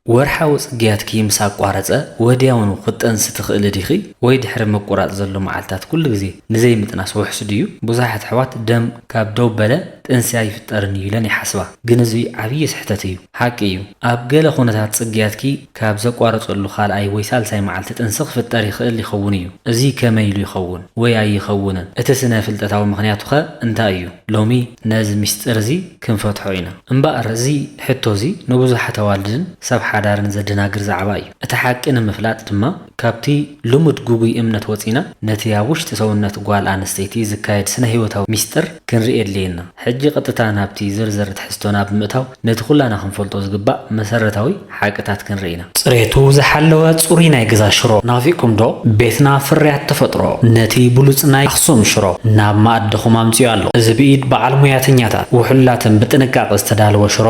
ወርሓዊ ጽግያትኪ ምስ ኣቋረጸ ወዲያውኑ ክጠንስ ትኽእል ዲኺ ወይ ድሕሪ መቆራጽ ዘሎ መዓልታት ኩሉ ግዜ ንዘይ ምጥናስ ውሕስ ድዩ? ብዙሓት ኣሕዋት ደም ካብ ደው በለ ጥንሲ ኣይፍጠርን እዩ ኢለን ይሓስባ። ግን እዚ ዓብዪ ስሕተት እዩ። ሓቂ እዩ። ኣብ ገለ ኩነታት ጽግያትኪ ካብ ዘቋረጸሉ ካልኣይ ወይ ሳልሳይ መዓልቲ ጥንሲ ክፍጠር ይኽእል ይኸውን እዩ። እዚ ከመይ ኢሉ ይኸውን ወይ ኣይኸውንን? እቲ ስነ ፍልጠታዊ ምኽንያቱ ኸ እንታይ እዩ? ሎሚ ነዚ ምስጢር እዚ ክንፈትሖ ኢና። እምበኣር እዚ ሕቶ እዚ ንብዙሓት ኣዋልድን ሰብ ሓዳርን ዘደናግር ዛዕባ እዩ። እቲ ሓቂ ንምፍላጥ ድማ ካብቲ ልሙድ ጉጉይ እምነት ወፂና ነቲ ኣብ ውሽጢ ሰውነት ጓል ኣንስተይቲ ዝካየድ ስነ ህይወታዊ ምስጢር ክንርኢ ኣድልየና። ሕጂ ቀጥታ ናብቲ ዝርዝር ትሕዝቶና ብምእታው ነቲ ኩላና ክንፈልጦ ዝግባእ መሰረታዊ ሓቅታት ክንርኢ ኢና። ጽሬቱ ዝሓለወ ጽሩይ ናይ ገዛ ሽሮ ናፊኩም ዶ? ቤትና ፍርያት ተፈጥሮ ነቲ ብሉጽ ናይ ኣኽሱም ሽሮ ናብ ማኣድኹም ኣምፅኡ ኣሎ። እዚ ብኢድ በዓል ሞያተኛታት ውሕላትን ብጥንቃቐ ዝተዳለወ ሽሮ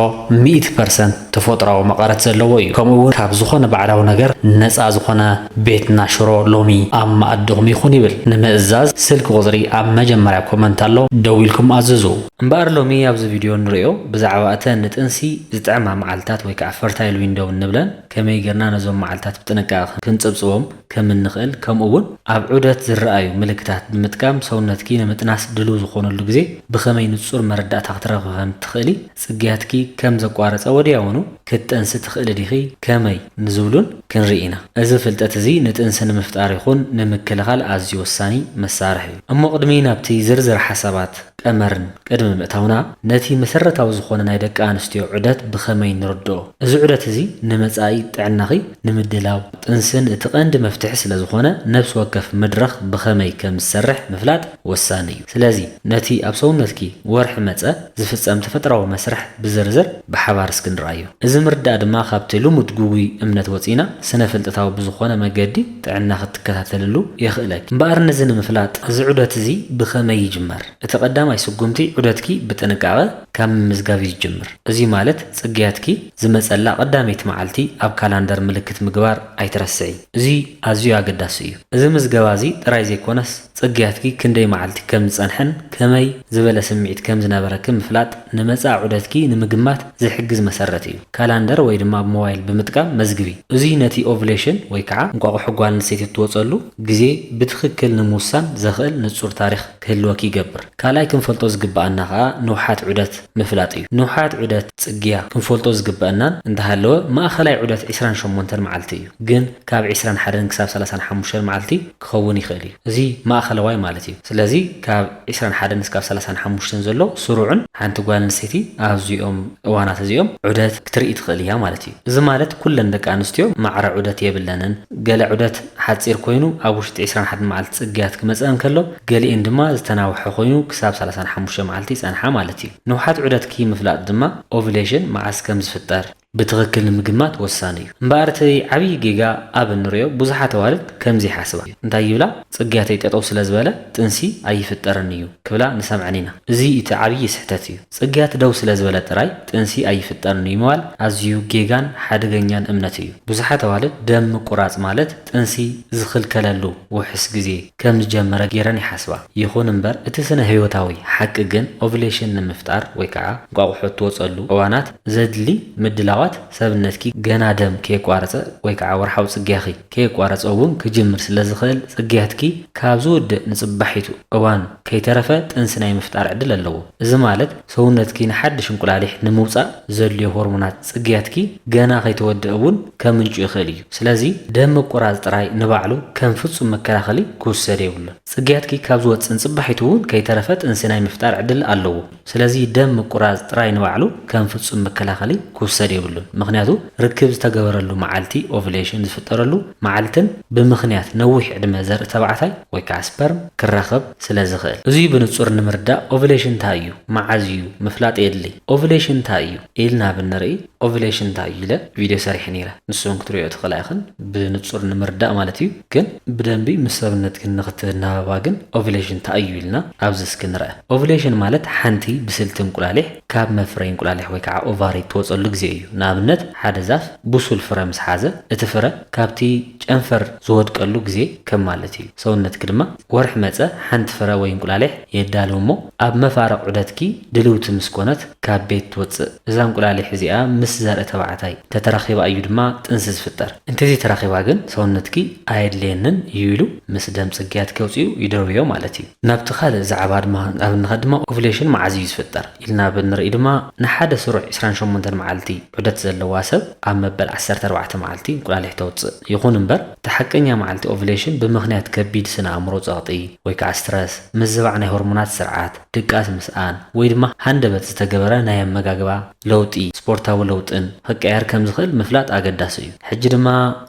100% ተፈጥሮኣዊ መቐረት ዘለዎ እዩ። ከምኡውን ካብ ዝኾነ ባዕዳዊ ነገር ነፃ ዝኾነ ቤትና ሽሮ ሎሚ ኣብ ማኣድኹም ይኹን ይብል። ንምእዛዝ ስልክ ቁፅሪ ኣብ መጀመርያ ኮመንት ኣሎ፣ ደው ኢልኩም ኣዘዙ። እምበኣር ሎሚ ኣብዚ ቪድዮ ንሪኦ ብዛዕባ እተን ንጥንሲ ዝጥዕማ መዓልታት ወይ ከዓ ፈርታይል ዊንዶው እንብለን ከመይ ጌርና ነዞም መዓልታት ብጥንቃቐ ክንፅብፅቦም ከም እንኽእል፣ ከምኡውን ኣብ ዑደት ዝረኣዩ ምልክታት ብምጥቃም ሰውነትኪ ንምጥናስ ድልው ዝኾነሉ ግዜ ብኸመይ ንጹር መረዳእታ ክትረኽቢ ከም ትኽእሊ፣ ጽግያትኪ ከም ዘቋረፀ ወዲያውኑ ክትጠንሲ ትኽእል ዲኺ ከመይ ንዝብሉን ክንርኢ ኢና። እዚ ፍልጠት እዚ ንጥንሲ ንምፍጣር ይኹን ንምክልኻል ኣዝዩ ወሳኒ መሳርሒ እዩ። እሞ ቅድሚ ናብቲ ዝርዝር ሓሳባት ቀመርን ቅድሚ ምእታውና ነቲ መሰረታዊ ዝኾነ ናይ ደቂ ኣንስትዮ ዑደት ብኸመይ ንርድኦ። እዚ ዑደት እዚ ንመጻኢ ጥዕናኺ ንምድላው ጥንስን እቲ ቀንዲ መፍትሒ ስለ ዝኾነ ነብሲ ወከፍ መድረኽ ብኸመይ ከም ዝሰርሕ ምፍላጥ ወሳኒ እዩ። ስለዚ ነቲ ኣብ ሰውነትኪ ወርሒ መፀ ዝፍጸም ተፈጥሮኣዊ መስርሕ ብዝርዝር ብሓባር እስክንረኣዩ። እዚ ምርዳእ ድማ ካብቲ ልሙድ ጉጉይ እምነት ወፂና ስነ ፍልጠታዊ ብዝኾነ መገዲ ጥዕና ክትከታተልሉ የኽእለኪ። እምበኣር ነዚ ንምፍላጥ እዚ ዑደት እዚ ብኸመይ ይጅመር? እቲ ቀዳማይ ስጉምቲ ዑደትኪ ብጥንቃቐ ካብ ምምዝጋብ ይጅምር። እዚ ማለት ጽግያትኪ ዝመፀላ ቀዳመይቲ መዓልቲ ኣብ ካላንደር ምልክት ምግባር ኣይትረስዒ። እዚ ኣዝዩ ኣገዳሲ እዩ። እዚ ምዝገባ እዚ ጥራይ ዘይኮነስ ጽግያትኪ ክንደይ መዓልቲ ከም ዝጸንሐን ከመይ ዝበለ ስምዒት ከም ዝነበረክን ምፍላጥ ንመጻኢ ዑደትኪ ንምግማት ዝሕግዝ መሰረት እዩ። ካላንደር ወይ ድማ ብሞባይል ብምጥቃም መዝግቢ። እዚ ነቲ ኦቭሌሽን ወይ ከዓ እንቋቑሖ ጓል ኣንስተይቲ እትወፀሉ ግዜ ብትክክል ንምውሳን ዘኽእል ንጹር ታሪክ ክህልወኪ ይገብር። ካልኣይ ክንፈልጦ ዝግባአና ከዓ ንውሓት ዑደት ምፍላጥ እዩ። ንውሓት ዑደት ጽግያ ክንፈልጦ ዝግባአናን እንተሃለወ ማእኸላይ ዑደት 28 መዓልቲ እዩ፣ ግን ካብ 21 ክሳብ 35 መዓልቲ ክኸውን ይኽእል እዩ። እዚ ማእኸለዋይ ማለት እዩ። ስለዚ ካብ 21 ክሳብ 35 ዘሎ ስሩዕን ሓንቲ ጓል ኣንስተይቲ ኣብዚኦም እዋናት እዚኦም ዑደት ክትርኢ ትኽእል እያ ማለት እዩ። እዚ ማለት ኩለን ደቂ ኣንስትዮ ማዕረ ዑደት የብለንን። ገለ ዑደት ሓፂር ኮይኑ ኣብ ውሽጢ 21 መዓልቲ ጽግያት ክመፅአን ከሎ ገሊአን ድማ ዝተናውሐ ኮይኑ ክሳብ 35 መዓልቲ ይጸንሓ ማለት እዩ። ንውሓት ዑደትኪ ምፍላጥ ድማ ኦቭሌሽን መዓስ ከም ዝፍጠር ብትክክል ንምግማት ወሳኒ እዩ። እምበኣር እቲ ዓብዪ ጌጋ ኣብ እንሪኦ ብዙሓት ኣዋልድ ከምዚ ይሓስባ። እንታይ ይብላ? ጽግያተይ ጠጠው ስለ ዝበለ ጥንሲ ኣይፍጠርን እዩ ክብላ ንሰምዐን ኢና። እዚ እቲ ዓብዪ ስሕተት እዩ። ጽግያት ደው ስለ ዝበለ ጥራይ ጥንሲ ኣይፍጠርን እዩ ምባል ኣዝዩ ጌጋን ሓደገኛን እምነት እዩ። ብዙሓት ኣዋልድ ደም ምቁራጽ ማለት ጥንሲ ዝኽልከለሉ ውሕስ ግዜ ከም ዝጀመረ ጌረን ይሓስባ። ይኹን እምበር እቲ ስነ ህይወታዊ ሓቂ ግን ኦቭሌሽን ንምፍጣር ወይ ከዓ እንቋቑሖ እትወፀሉ እዋናት ዘድሊ ምድላዋት ሰብነትኪ ገና ደም ከየቋረፀ ወይ ከዓ ወርሓዊ ጽግያኺ ከየቋረፀ እውን ክጅምር ስለ ዝኽእል ጽግያትኪ ካብ ዝውድእ ንጽባሒቱ እዋን ከይተረፈ ጥንሲ ናይ ምፍጣር ዕድል ኣለዎ። እዚ ማለት ሰውነትኪ ንሓድሽ እንቁላሊሕ ንምውፃእ ዘድልዮ ሆርሞናት ጽግያትኪ ገና ከይተወድእ እውን ከም ምንጩ ይኽእል እዩ። ስለዚ ደም ምቁራጽ ጥራይ ንባዕሉ ከም ፍጹም መከላኸሊ ክውሰድ የብሉን። ጽግያትኪ ካብ ዝወፅእ ንጽባሒቱ እውን ከይተረፈ ጥንሲ ናይ ምፍጣር ዕድል ኣለዎ። ስለዚ ደም ምቁራጽ ጥራይ ንባዕሉ ከም ፍጹም መከላኸሊ ክውሰድ የብሉን። ምክንያቱ ርክብ ዝተገበረሉ መዓልቲ ኦቭሌሽን ዝፍጠረሉ መዓልትን ብምኽንያት ነዊሕ ዕድመ ዘርኢ ተባዕታይ ወይ ከዓ ስፐርም ክራኸብ ስለ ዝኽእል። እዚ ብንጹር ንምርዳእ ኦቭሌሽን እንታይ እዩ መዓዝ እዩ ምፍላጥ የድሊ። ኦቭሌሽን እንታይ እዩ ኢልና ብንርኢ ኦቭሌሽን እንታይ እዩ ኢለ ቪድዮ ሰሪሐ ነይረ። ንስኩም ክትሪኦ ትኽእላ ኢኹን ብንጹር ንምርዳእ ማለት እዩ። ግን ብደንቢ ምስ ሰብነትክን ንኽትናበባ ግን ኦቭሌሽን እንታይ እዩ ኢልና ኣብዚ እስኪ ንርአ። ኦቭሌሽን ማለት ሓንቲ ብስልቲ እንቁላሊሕ ካብ መፍረይ እንቁላሊሕ ወይ ከዓ ኦቫሪ ትወፀሉ ግዜ እዩ። ንኣብነት ሓደ ዛፍ ቡሱል ፍረ ምስ ሓዘ እቲ ፍረ ካብቲ ጨንፈር ዝወድቀሉ ግዜ ከም ማለት እዩ። ሰውነትኪ ድማ ወርሒ መፀ ሓንቲ ፍረ ወይ እንቁላሊሕ የዳልው እሞ ኣብ መፋረቕ ዑደትኪ ድልውቲ ምስ ኮነት ካብ ቤት ትወፅእ። እዛ እንቁላሊሕ እዚኣ ምስ ዘርኢ ተባዕታይ ተተራኺባ እዩ ድማ ጥንሲ ዝፍጠር። እንተዚ ተራኺባ ግን ሰውነትኪ ኣየድልየንን እዩ ኢሉ ምስ ደም ጽግያት ከውፅኡ ይደርብዮ ማለት እዩ። ናብቲ ካልእ ዛዕባ ድማ ኣብንኸድ ድማ ኦቭሌሽን መዓዝ እዩ ዝፍጠር ኢልና ብንርኢ ድማ ንሓደ ስሩዕ 28 መዓልቲ ዑደት ዘለዋ ሰብ ኣብ መበል 14 መዓልቲ እንቁላሊሕ ተውፅእ። ይኹን እምበር እቲ ሓቀኛ መዓልቲ ኦቭሌሽን ብምኽንያት ከቢድ ስነ ኣእምሮ ጸቕጢ ወይ ከዓ ስትረስ፣ ምዝባዕ ናይ ሆርሞናት ስርዓት፣ ድቃስ ምስኣን ወይ ድማ ሃንደበት ዝተገበረ ናይ ኣመጋግባ ለውጢ፣ ስፖርታዊ ለውጥን ክቀየር ከም ዝኽእል ምፍላጥ ኣገዳሲ እዩ። ሕጂ ድማ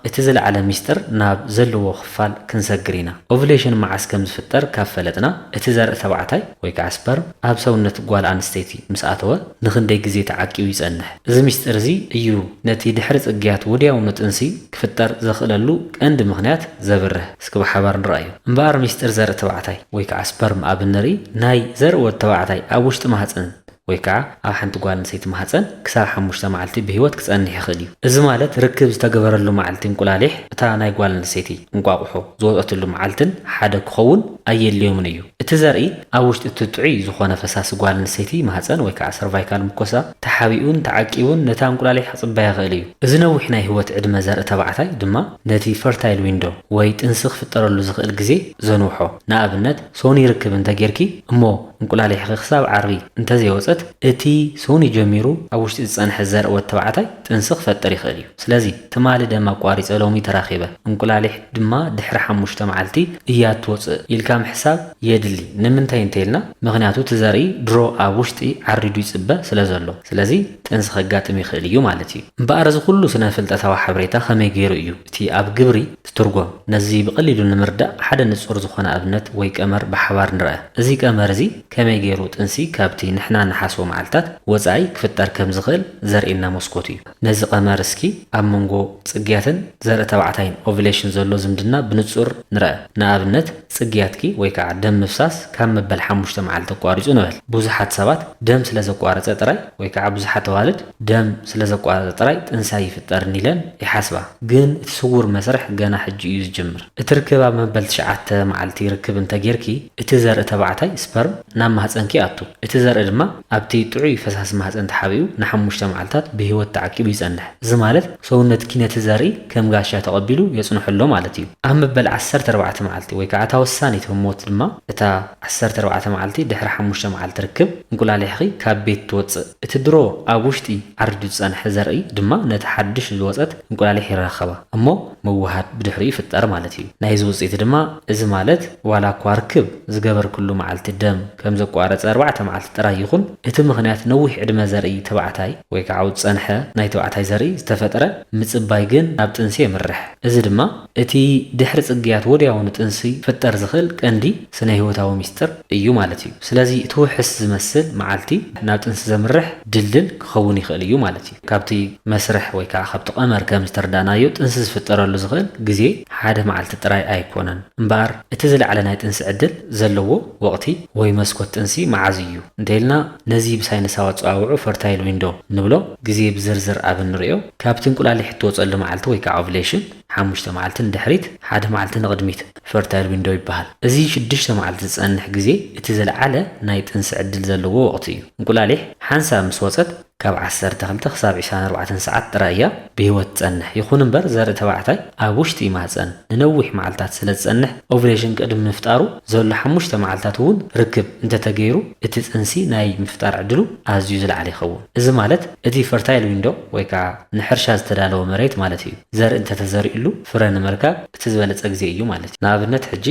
እቲ ዝለዓለ ሚስጥር ናብ ዘለዎ ክፋል ክንሰግር ኢና። ኦቭሌሽን መዓዝ ከም ዝፍጠር ካብ ፈለጥና እቲ ዘርኢ ተባዕታይ ወይ ከዓ ስፐርም ኣብ ሰውነት ጓል ኣንስተይቲ ምስ ኣተወ ንክንደይ ግዜ ተዓቂቡ ይጸንሕ። እዚ ሚስጥር እዚ እዩ ነቲ ድሕሪ ጽግያት ወዲያውኑ ጥንሲ ክፍጠር ዘኽእለሉ ቀንዲ ምኽንያት ዘብርህ። እስኪ ብሓባር ንረአዩ። እምበኣር ሚስጥር ዘርኢ ተባዕታይ ወይ ከዓ ስፐርም ኣብ ንርኢ ናይ ዘርኢ ወዲ ተባዕታይ ኣብ ውሽጢ ማህፀን ወይ ከዓ ኣብ ሓንቲ ጓል ኣንስተይቲ ማህፀን ክሳብ 5 መዓልቲ ብሂወት ክጸንሕ ይኽእል እዩ። እዚ ማለት ርክብ ዝተገበረሉ መዓልቲ እንቁላሊሕ እታ ናይ ጓል ኣንስተይቲ እንቋቑሖ ዝወፀትሉ መዓልትን ሓደ ክኸውን ኣየድልዮምን እዩ። እቲ ዘርኢ ኣብ ውሽጢ እቲ ጥዑይ ዝኾነ ፈሳሲ ጓል ኣንስተይቲ ማህፀን ወይ ከዓ ሰርቫይካል ሙኮሳ ተሓቢኡን ተዓቂቡን ነታ እንቁላሊሕ ክጽበያ ይኽእል እዩ። እዚ ነዊሕ ናይ ህይወት ዕድመ ዘርኢ ተባዕታይ ድማ ነቲ ፈርታይል ዊንዶ ወይ ጥንሲ ክፍጠረሉ ዝኽእል ግዜ ዘንውሖ። ንኣብነት ሶኒ ርክብ እንተጌርኪ እሞ እንቁላሊሕ ክሳብ ዓርቢ እንተዘይወፀት እቲ ሶኒ ጀሚሩ ኣብ ውሽጢ ዝጸንሐ ዘርኢ ወዲ ተባዕታይ ጥንሲ ክፈጠር ይኽእል እዩ። ስለዚ ትማሊ ደም ኣቋሪፀ ሎሚ ተራኺበ እንቁላሊሕ ድማ ድሕሪ 5 መዓልቲ እያ ትወፅእ ኢልካ ምሕሳብ የድሊ። ንምንታይ እንተይልና ምክንያቱ እቲ ዘርኢ ድሮ ኣብ ውሽጢ ዓሪዱ ይጽበ ስለ ዘሎ፣ ስለዚ ጥንሲ ከጋጥም ይኽእል እዩ ማለት እዩ። እምበኣር እዚ ኩሉ ስነ ፍልጠታዊ ሓበሬታ ከመይ ገይሩ እዩ እቲ ኣብ ግብሪ ትትርጎም? ነዚ ብቐሊሉ ንምርዳእ ሓደ ንጹር ዝኾነ ኣብነት ወይ ቀመር ብሓባር ንርአ። እዚ ቀመር እዚ ከመይ ገይሩ ጥንሲ ካብቲ ንሕና ንሓስቦ መዓልታት ወፃኢ ክፍጠር ከም ዝኽእል ዘርእየና መስኮት እዩ። ነዚ ቀመር እስኪ ኣብ መንጎ ጽግያትን ዘርኢ ተባዕታይን ኦቭሌሽን ዘሎ ዝምድና ብንጹር ንርአ። ንኣብነት ጽግያትኪ ወይ ከዓ ደም ምፍሳስ ካብ መበል 5 መዓልቲ ኣቋሪጹ ንበል። ብዙሓት ሰባት ደም ስለ ዘቋረፀ ጥራይ ወይ ከዓ ብዙሓት ኣዋልድ ደም ስለ ዘቋረፀ ጥራይ ጥንሳይ ይፍጠርን ኢለን ይሓስባ። ግን እቲ ስውር መስርሕ ገና ሕጂ እዩ ዝጅምር። እቲ ርክብ ኣብ መበል 9 መዓልቲ ርክብ እንተጌርኪ እቲ ዘርኢ ተባዕታይ ስፐርም ናብ ማህፀንኪ ኣቱ። እቲ ዘርኢ ድማ ኣብቲ ጥዑይ ፈሳሲ ማህፀን ተሓቢኡ ን5 መዓልታት ብሂወት ተዓቂቡ ይጸንሕ። እዚ ማለት ሰውነትኪ ነቲ ዘርኢ ከም ጋሻ ተቐቢሉ የጽንሐሎ ማለት እዩ። ኣብ መበል 14 መዓልቲ ወይ ከዓ ተወሳኒት ህሞት ድማ እታ 14 መዓልቲ ድሕሪ 5 መዓልቲ ርክብ እንቁላሊሕኺ ካብ ቤት ትወፅእ። እቲ ድሮ ኣብ ውሽጢ ዓሪዱ ዝጸንሐ ዘርኢ ድማ ነቲ ሓድሽ ዝወፀት እንቁላሊሕ ይረኸባ እሞ ምውሃድ ብድሕሪ ይፍጠር ማለት እዩ። ናይዚ ውፅኢት ድማ እዚ ማለት ዋላ እኳ ርክብ ዝገበርክሉ መዓልቲ ደም ከም ዘቋረፀ 4 መዓልቲ ጥራይ ይኹን እቲ ምኽንያት ነዊሕ ዕድመ ዘርኢ ተባዕታይ ወይ ከዓ ዝጸንሐ ናይ ተባዕታይ ዘርኢ ዝተፈጠረ ምጽባይ ግን ናብ ጥንሲ የምርሕ። እዚ ድማ እቲ ድሕሪ ጽግያት ወዲያውኑ ጥንሲ ፍጠር ዝኽእል ቀንዲ ስነ ህይወታዊ ሚስጥር እዩ ማለት እዩ። ስለዚ እቲ ውሕስ ዝመስል መዓልቲ ናብ ጥንሲ ዘምርሕ ድልድል ክኸውን ይኽእል እዩ ማለት እዩ። ካብቲ መስርሕ ወይ ከዓ ካብቲ ቀመር ከም ዝተረዳእናዮ ጥንሲ ዝፍጠረሉ ዝኽእል ግዜ ሓደ መዓልቲ ጥራይ ኣይኮነን እምበኣር እቲ ዝለዓለ ናይ ጥንሲ ዕድል ዘለዎ ወቕቲ ወይ መስኮት ጥንሲ መዓዝ እዩ እንተኢልና ነዚ ብሳይንሳዊ ኣፀዋውዑ ፈርታይል ዊንዶ ንብሎ ግዜ ብዝርዝር ኣብ ንሪኦ ካብቲ እንቁላሊሕ እትወፀሉ መዓልቲ ወይ ከዓ ኦቭሌሽን 5 መዓልቲ ንድሕሪት 1 መዓልቲ ንቕድሚት ፈርታይል ዊንዶ ይበሃል። እዚ 6 መዓልቲ ዝጸንሕ ግዜ እቲ ዝለዓለ ናይ ጥንሲ ዕድል ዘለዎ ወቕቲ እዩ። እንቁላሊሕ ሓንሳብ ምስ ወፀት ካብ 12 ክሳብ 24 ሰዓት ጥራይ እያ ብሂወት ትጸንሕ። ይኹን እምበር ዘርኢ ተባዕታይ ኣብ ውሽጢ ማህፀን ንነዊሕ መዓልታት ስለ ዝጸንሕ ኦቭሌሽን ቅድሚ ምፍጣሩ ዘሎ 5 መዓልታት እውን ርክብ እንተተገይሩ እቲ ጥንሲ ናይ ምፍጣር ዕድሉ ኣዝዩ ዝለዓለ ይኸውን። እዚ ማለት እቲ ፈርታይል ዊንዶ ወይ ከዓ ንሕርሻ ዝተዳለወ መሬት ማለት እዩ። ዘርኢ እንተተዘሪኡሉ ፍረ ንምርካብ እቲ ዝበለፀ ግዜ እዩ ማለት እዩ። ንኣብነት ሕጂ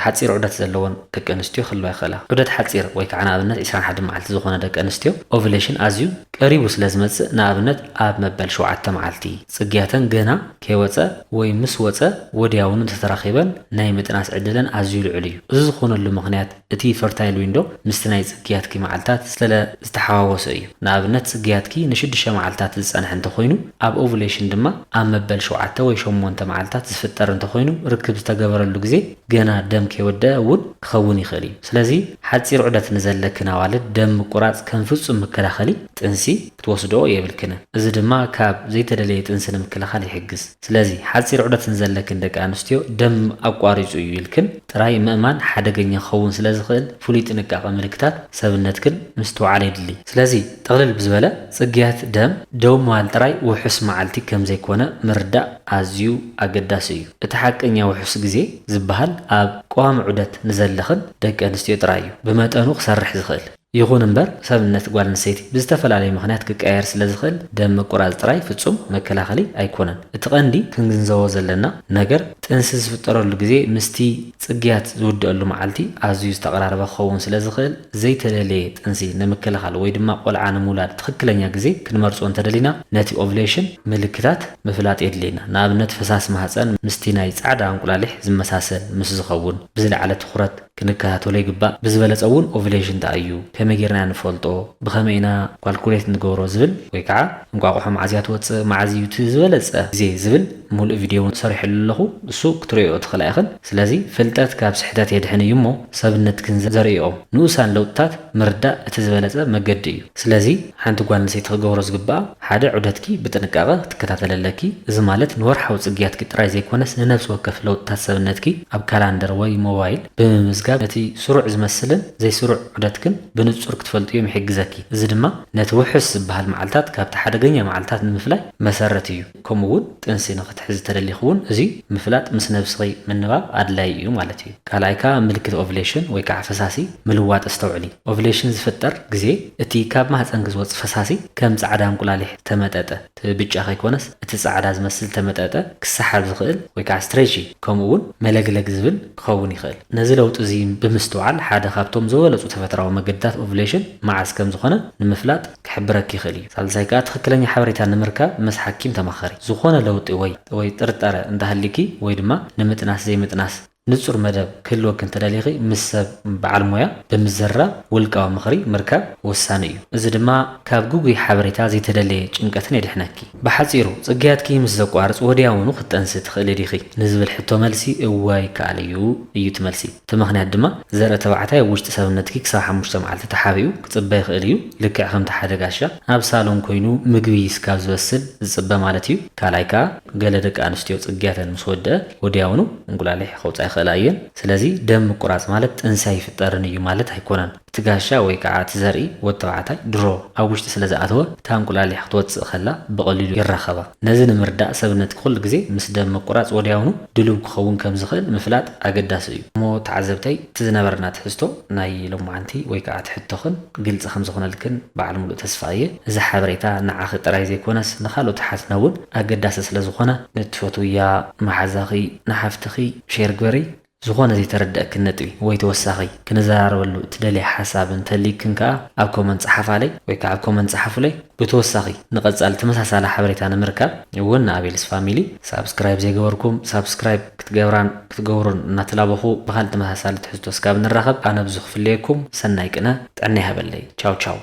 ሓፂር ዑደት ዘለዎን ደቂ ኣንስትዮ ክህልዋ ይኽእላ። ዑደት ሓፂር ወይ ከዓ ንኣብነት 21 መዓልቲ ዝኾነ ደቂ ኣንስትዮ ኦቭሌሽን ኣዝዩ ቀሪቡ ስለ ዝመጽእ ንኣብነት ኣብ መበል 7 መዓልቲ ጽግያተን ገና ከይወፀ ወይ ምስ ወፀ ወዲያውኑ ተተራኺበን ናይ ምጥናስ ዕድለን ኣዝዩ ልዑል እዩ። እዚ ዝኾነሉ ምኽንያት እቲ ፈርታይል ዊንዶ ምስቲ ናይ ጽግያትኪ መዓልታት ስለ ዝተሓዋወሰ እዩ። ንኣብነት ጽግያትኪ ን6 መዓልታት ዝጸንሕ እንተኾይኑ ኣብ ኦቭሌሽን ድማ ኣብ መበል 7 ወይ 8 መዓልታት ዝፍጠር እንተኾይኑ ርክብ ዝተገበረሉ ግዜ ገና ደም ከይወደአ እውን ክኸውን ይኽእል እዩ። ስለዚ ሓፂር ዑደት ንዘለክን ኣዋልድ ደም ምቁራጽ ከም ፍጹም መከላኸሊ ጥንሲ ክትወስዶ የብልክን እዚ ድማ ካብ ዘይተደለየ ጥንሲ ንምክልኻል ይሕግዝ ስለዚ ሓፂር ዑደትን ዘለክን ደቂ ኣንስትዮ ደም ኣቋሪጹ እዩ ኢልክን ጥራይ ምእማን ሓደገኛ ክኸውን ስለ ዝኽእል ፍሉይ ጥንቃቐ ምልክታት ሰብነትክን ምስትውዓል የድሊ ስለዚ ጠቕልል ብዝበለ ጽግያት ደም ደው ምባል ጥራይ ውሑስ መዓልቲ ከም ዘይኮነ ምርዳእ ኣዝዩ ኣገዳሲ እዩ እቲ ሓቀኛ ውሑስ ግዜ ዝበሃል ኣብ ቀዋሚ ዑደት ንዘለኽን ደቂ ኣንስትዮ ጥራይ እዩ ብመጠኑ ክሰርሕ ዝኽእል ይኹን እምበር ሰብነት ጓል ኣንስተይቲ ብዝተፈላለየ ምኽንያት ክቀየር ስለ ዝኽእል ደም ምቁራጽ ጥራይ ፍጹም መከላኸሊ ኣይኮነን እቲ ቀንዲ ክንግንዘቦ ዘለና ነገር ጥንሲ ዝፍጠረሉ ግዜ ምስቲ ጽግያት ዝውድአሉ መዓልቲ ኣዝዩ ዝተቐራረበ ክኸውን ስለ ዝኽእል ዘይተደለየ ጥንሲ ንምክልኻል ወይ ድማ ቆልዓ ንምውላድ ትኽክለኛ ግዜ ክንመርጾ እንተደሊና ነቲ ኦቭሌሽን ምልክታት ምፍላጥ የድልየና ንኣብነት ፈሳሲ ማህፀን ምስቲ ናይ ጻዕዳ እንቁላሊሕ ዝመሳሰል ምስ ዝኸውን ብዝለዓለ ትኹረት ክንከታተሎ ይግባእ ብዝበለጸ እውን ኦቭሌሽን እንታይ እዩ ከመይ ጌርና ንፈልጦ ብኸመይ ኢና ኳልኩሌት ንገብሮ ዝብል ወይ ከዓ እንቋቑሖ መዓዝያ ትወፅእ መዓዝዩ እቲ ዝበለጸ ግዜ ዝብል ሙሉእ ቪድዮ ሰሪሕሉ ኣለኹ እሱ ክትሪኦ ትኽእላ ኢኽን ስለዚ ፍልጠት ካብ ስሕተት የድሕን እዩ እሞ ሰብነትክን ዘርእዮም ንኡሳን ለውጥታት ምርዳእ እቲ ዝበለጸ መገዲ እዩ ስለዚ ሓንቲ ጓል ኣንስተይቲ ክገብሮ ዝግባእ ሓደ ዑደትኪ ብጥንቃቐ ክትከታተለለኪ እዚ ማለት ንወርሓዊ ጽግያትኪ ጥራይ ዘይኮነስ ንነፍሲ ወከፍ ለውጥታት ሰብነትኪ ኣብ ካላንደር ወይ ሞባይል ብምምዝጋብ ነቲ ስሩዕ ዝመስልን ዘይስሩዕ ዑደትክን ብንጹር ክትፈልጡ እዮም ይሕግዘኪ እዚ ድማ ነቲ ውሑስ ዝበሃል መዓልታት ካብቲ ሓደገኛ መዓልታት ንምፍላይ መሰረት እዩ ከምኡውን ጥንሲ ንኽትሕዝ ተደሊኹ እውን እዚ ምፍላጥ ምስ ነብስኺ ምንባብ ኣድላይ እዩ ማለት እዩ ካልኣይካ ምልክት ኦቭሌሽን ወይ ከዓ ፈሳሲ ምልዋጥ እስተውዕሊ ኦቭሌሽን ዝፍጠር ግዜ እቲ ካብ ማህፀን ዝወፅእ ፈሳሲ ከም ጻዕዳ እንቁላሊሕ ተመጠጠ ብጫ ከይኮነስ እቲ ጻዕዳ ዝመስል ተመጠጠ ክሰሓብ ዝኽእል ወይ ከዓ ስትሬቺ ከምኡውን መለግለግ ዝብል ክኸውን ይኽእል ነዚ ለውጢ እዚ ብምስትውዓል ሓደ ካብቶም ዝበለፁ ተፈጥራዊ መገድታት ኦቭሌሽን መዓዝ ከም ዝኾነ ንምፍላጥ ክሕብረክ ይኽእል እዩ ሳልሳይ ከዓ ትኽክለኛ ሓበሬታ ንምርካብ ምስ ሓኪም ተማኸሪ ዝኾነ ለውጢ ወይ ጥርጠረ እንዳሃሊኪ ወይ ድማ ንምጥናስ ዘይምጥናስ ንጹር መደብ ክህልወክ እንተደሊኺ ምስ ሰብ በዓል ሞያ ብምዝራብ ውልቃዊ ምኽሪ ምርካብ ወሳኒ እዩ እዚ ድማ ካብ ጉጉይ ሓበሬታ ዘይተደለየ ጭንቀትን የድሕነኪ ብሓፂሩ ጽግያትኪ ምስ ዘቋርጽ ወዲያውኑ ክትጠንሲ ትኽእል ዲኺ ንዝብል ሕቶ መልሲ እዋይ ከኣል እዩ እቲ መልሲ እቲ ምኽንያት ድማ ዘርኢ ተባዕታይ ኣብ ውሽጢ ሰብነትኪ ክሳብ 5 መዓልቲ ተሓቢኡ ክጽበ ይኽእል እዩ ልክዕ ከምቲ ሓደ ጋሻ ኣብ ሳሎን ኮይኑ ምግቢ ስካብ ዝበስል ዝጽበ ማለት እዩ ካልኣይ ከዓ ገለ ደቂ ኣንስትዮ ጽግያተን ምስ ወድአ ወዲያውኑ እንቁላሊሕ ከውፃ ይኽእላ እየን ስለዚ ደም ምቁራጽ ማለት ጥንሲ ኣይፍጠርን እዩ ማለት ኣይኮነን እቲ ጋሻ ወይ ከዓ እቲ ዘርኢ ወዲ ተባዕታይ ድሮ ኣብ ውሽጢ ስለ ዝኣተወ እታ እንቁላሊሕ ክትወፅእ ከላ ብቐሊሉ ይራኸባ ነዚ ንምርዳእ ሰብነትኪ ኩሉ ግዜ ምስ ደም ምቁራጽ ወዲያውኑ ድልው ክኸውን ከም ዝኽእል ምፍላጥ ኣገዳሲ እዩ እሞ ተዓዘብተይ እቲ ዝነበረና ትሕዝቶ ናይ ሎማዓንቲ ወይ ከዓ ትሕቶኽን ግልፂ ከም ዝኾነልክን በዓል ሙሉእ ተስፋ እየ እዚ ሓበሬታ ንዓኺ ጥራይ ዘይኮነስ ንኻልኦት ሓትና እውን ኣገዳሲ ስለ ዝኾነ ንትፈትውያ መሓዛኺ ንሓፍትኺ ሼር ግበሪ ዝኾነ ዘይተረድአክን ነጥቢ ወይ ተወሳኺ ክንዘራረበሉ እትደልየ ሓሳብ እንተልይክን ከዓ ኣብ ኮመንት ፀሓፋለይ ወይ ከዓ ኣብ ኮመንት ፀሓፉለይ ብተወሳኺ ንቐጻሊ ተመሳሳሊ ሓበሬታ ንምርካብ እውን ንኣቤልስ ፋሚሊ ሳብስክራይብ ዘይገበርኩም ሳብስክራይብ ክትገብሩን እናተላበኹ ብኻልእ ተመሳሳሊ ትሕዝቶ እስካብ ንራኸብ ኣነ ብዙ ክፍለየኩም ሰናይ ቅነ ጥዕና ይሃበለይ ቻው ቻው